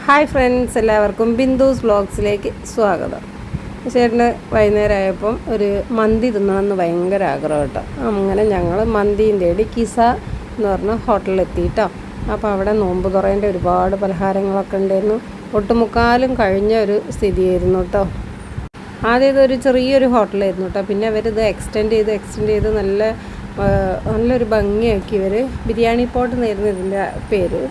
Hi friends, എല്ലാവർക്കും ബിന്ദുസ് വ്ളോഗ്സിലേക്ക് സ്വാഗതം. ചേട്ടന് വൈകുന്നേരമായപ്പം ഒരു മന്തി തിന്നണമെന്ന് ഭയങ്കര ആഗ്രഹം കേട്ടോ. അങ്ങനെ ഞങ്ങൾ മന്തിയും തേടി കിസ എന്ന് പറഞ്ഞ ഹോട്ടലിലെത്തിയിട്ടോ. അപ്പോൾ അവിടെ നോമ്പ് തുറേൻ്റെ ഒരുപാട് പലഹാരങ്ങളൊക്കെ ഉണ്ടായിരുന്നു. ഒട്ടുമുക്കാലും കഴിഞ്ഞ ഒരു സ്ഥിതിയായിരുന്നു കേട്ടോ. ആദ്യം ഇതൊരു ചെറിയൊരു ഹോട്ടലായിരുന്നു കേട്ടോ. പിന്നെ അവരിത് എക്സ്റ്റെൻഡ് ചെയ്ത് നല്ലൊരു ഭംഗിയാക്കി ഇവർ. ബിരിയാണി പോട്ട് എന്നായിരുന്നു ഇതിൻ്റെ പേര്.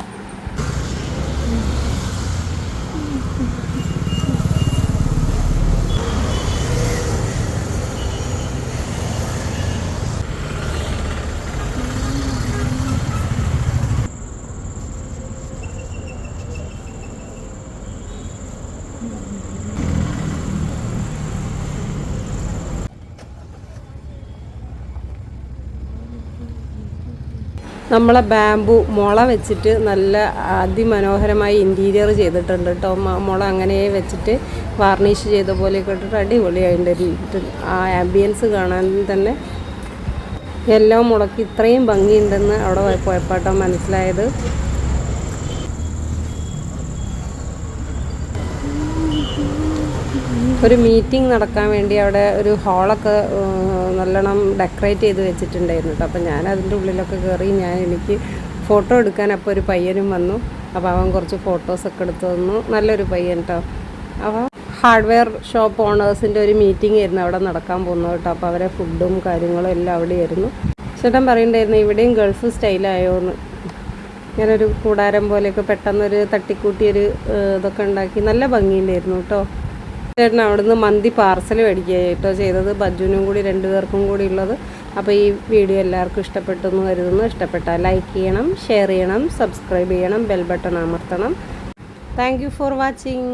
നമ്മളെ ബാമ്പു മുള വെച്ചിട്ട് നല്ല അതിമനോഹരമായി ഇൻറ്റീരിയർ ചെയ്തിട്ടുണ്ട് കേട്ടോ. മുള അങ്ങനെ വെച്ചിട്ട് വാർണിഷ് ചെയ്ത പോലെയൊക്കെ ഇട്ടിട്ട് അടിപൊളിയായിട്ട് ആ ആംബിയൻസ് കാണാൻ തന്നെ എല്ലാം മുളയ്ക്ക് ഇത്രയും ഭംഗിയുണ്ടെന്ന് അവിടെ പോയപ്പാട്ടോ മനസ്സിലായത്. ഒരു മീറ്റിംഗ് നടക്കാൻ വേണ്ടി അവിടെ ഒരു ഹാളൊക്കെ നല്ലോണം ഡെക്കറേറ്റ് ചെയ്ത് വെച്ചിട്ടുണ്ടായിരുന്നു കേട്ടോ. അപ്പോൾ ഞാൻ അതിൻ്റെ ഉള്ളിലൊക്കെ കയറി എനിക്ക് ഫോട്ടോ എടുക്കാൻ അപ്പോൾ ഒരു പയ്യനും വന്നു. അപ്പോൾ അവൻ കുറച്ച് ഫോട്ടോസൊക്കെ എടുത്തു തന്നു. നല്ലൊരു പയ്യൻ കേട്ടോ. അപ്പോൾ ഹാർഡ്വെയർ ഷോപ്പ് ഓണേഴ്സിൻ്റെ ഒരു മീറ്റിംഗ് ആയിരുന്നു അവിടെ നടക്കാൻ പോകുന്നത് കേട്ടോ. അപ്പോൾ അവരെ ഫുഡും കാര്യങ്ങളും എല്ലാം അവിടെയായിരുന്നു. ചേട്ടൻ പറയണ്ടായിരുന്നു ഇവിടെയും ഗൾഫ് സ്റ്റൈലായോ എന്ന്. ഇങ്ങനൊരു കൂടാരം പോലെയൊക്കെ പെട്ടെന്നൊരു തട്ടിക്കൂട്ടിയൊരു ഇതൊക്കെ ഉണ്ടാക്കി നല്ല ഭംഗിയുണ്ടായിരുന്നു കേട്ടോ. ചേട്ടൻ അവിടുന്ന് മന്തി പാർസൽ മേടിക്കുക കേട്ടോ ചെയ്തത്. ബജ്ജുവിനും കൂടി 2 പേർക്കും കൂടി ഉള്ളത്. അപ്പോൾ ഈ വീഡിയോ എല്ലാവർക്കും ഇഷ്ടപ്പെട്ടു എന്ന് കരുതുന്നു. ഇഷ്ടപ്പെട്ടാൽ ലൈക്ക് ചെയ്യണം, ഷെയർ ചെയ്യണം, സബ്സ്ക്രൈബ് ചെയ്യണം, ബെൽ ബട്ടൺ അമർത്തണം. Thank you for watching.